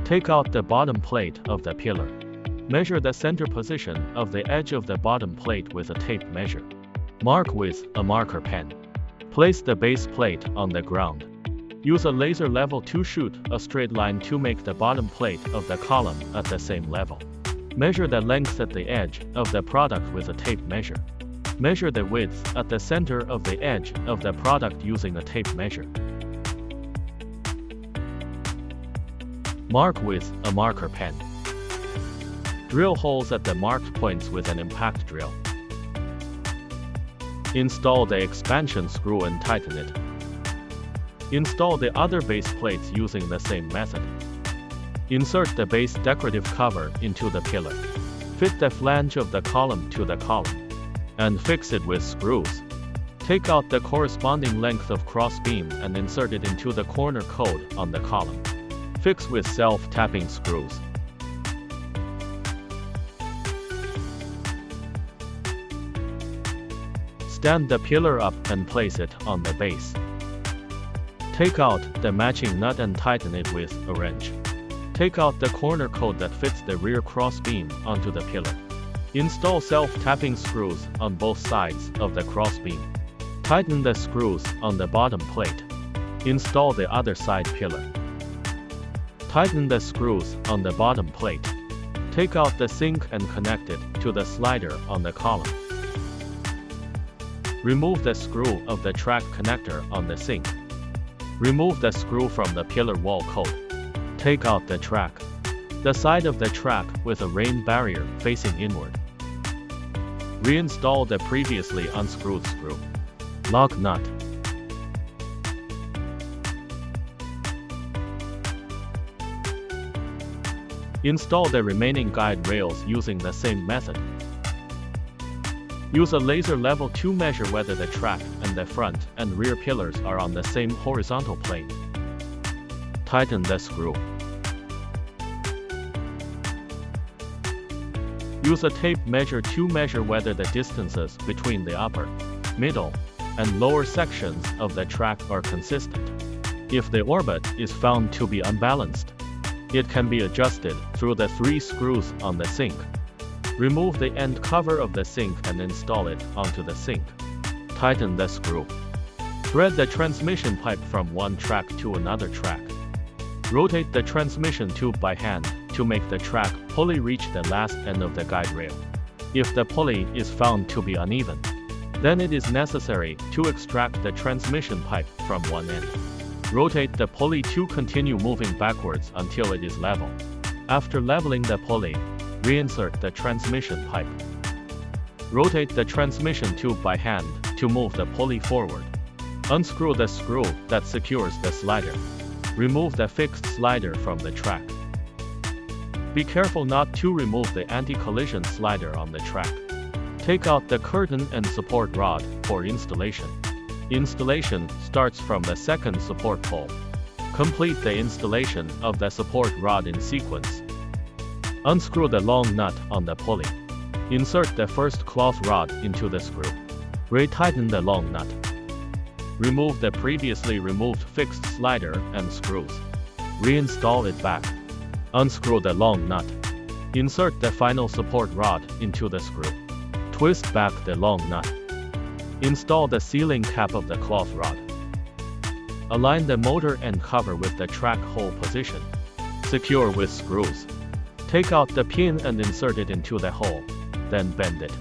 Take out the bottom plate of the pillar. Measure the center position of the edge of the bottom plate with a tape measure. Mark with a marker pen. Place the base plate on the ground. Use a laser level to shoot a straight line to make the bottom plate of the column at the same level. Measure the length at the edge of the product with a tape measure. Measure the width at the center of the edge of the product using a tape measure. Mark with a marker pen. Drill holes at the marked points with an impact drill. Install the expansion screw and tighten it. Install the other base plates using the same method. Insert the base decorative cover into the pillar. Fit the flange of the column to the column, and fix it with screws. Take out the corresponding length of crossbeam and insert it into the corner code on the column. Fix with self-tapping screws. Stand the pillar up and place it on the base. Take out the matching nut and tighten it with a wrench. Take out the corner code that fits the rear crossbeam onto the pillar. Install self-tapping screws on both sides of the crossbeam. Tighten the screws on the bottom plate. Install the other side pillar. Tighten the screws on the bottom plate. Take out the sink and connect it to the slider on the column. Remove the screw of the track connector on the sink. Remove the screw from the pillar wall coat. Take out the track. The side of the track with a rain barrier facing inward. Reinstall the previously unscrewed screw. Lock nut. Install the remaining guide rails using the same method. Use a laser level to measure whether the track and the front and rear pillars are on the same horizontal plane. Tighten the screw. Use a tape measure to measure whether the distances between the upper, middle, and lower sections of the track are consistent. If the orbit is found to be unbalanced, it can be adjusted through the 3 screws on the sink. Remove the end cover of the sink and install it onto the sink. Tighten the screw. Thread the transmission pipe from one track to another track. Rotate the transmission tube by hand to make the track pulley reach the last end of the guide rail. If the pulley is found to be uneven, then it is necessary to extract the transmission pipe from one end. Rotate the pulley to continue moving backwards until it is level. After leveling the pulley, reinsert the transmission pipe. Rotate the transmission tube by hand to move the pulley forward. Unscrew the screw that secures the slider. Remove the fixed slider from the track. Be careful not to remove the anti-collision slider on the track. Take out the curtain and support rod for installation. Installation starts from the second support pole. Complete the installation of the support rod in sequence. Unscrew the long nut on the pulley. Insert the first cloth rod into the screw. Retighten the long nut. Remove the previously removed fixed slider and screws. Reinstall it back. Unscrew the long nut. Insert the final support rod into the screw. Twist back the long nut. Install the sealing cap of the cloth rod. Align the motor and cover with the track hole position. Secure with screws. Take out the pin and insert it into the hole, then bend it.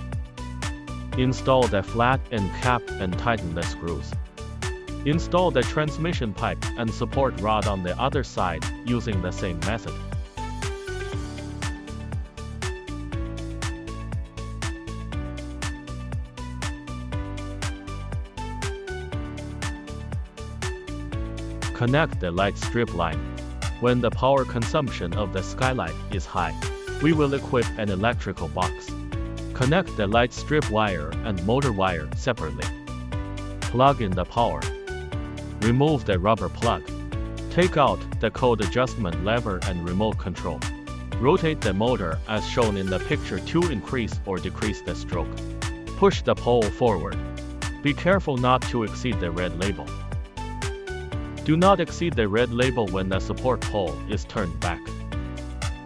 Install the flat end cap and tighten the screws. Install the transmission pipe and support rod on the other side using the same method. Connect the light strip line. When the power consumption of the skylight is high, we will equip an electrical box. Connect the light strip wire and motor wire separately. Plug in the power. Remove the rubber plug. Take out the code adjustment lever and remote control. Rotate the motor as shown in the picture to increase or decrease the stroke. Push the pole forward. Be careful not to exceed the red label. Do not exceed the red label when the support pole is turned back.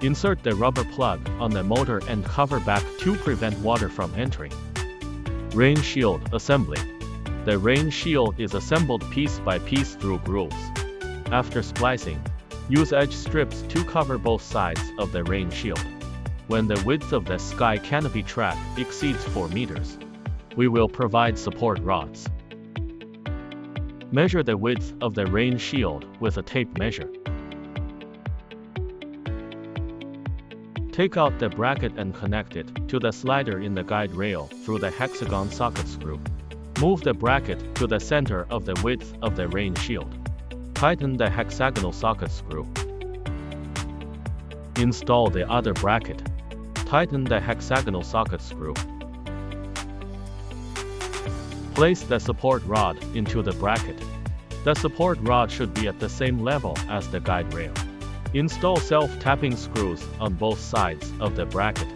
Insert the rubber plug on the motor and cover back to prevent water from entering. Rain shield assembly. The rain shield is assembled piece by piece through grooves. After splicing, use edge strips to cover both sides of the rain shield. When the width of the sky canopy track exceeds 4 meters, we will provide support rods. Measure the width of the rain shield with a tape measure. Take out the bracket and connect it to the slider in the guide rail through the hexagon socket screw. Move the bracket to the center of the width of the rain shield. Tighten the hexagonal socket screw. Install the other bracket. Tighten the hexagonal socket screw. Place the support rod into the bracket. The support rod should be at the same level as the guide rail. Install self-tapping screws on both sides of the bracket.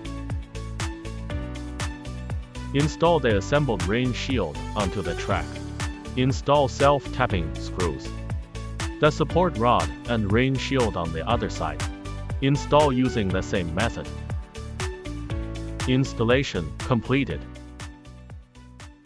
Install the assembled rain shield onto the track. Install self-tapping screws. The support rod and rain shield on the other side. Install using the same method. Installation completed.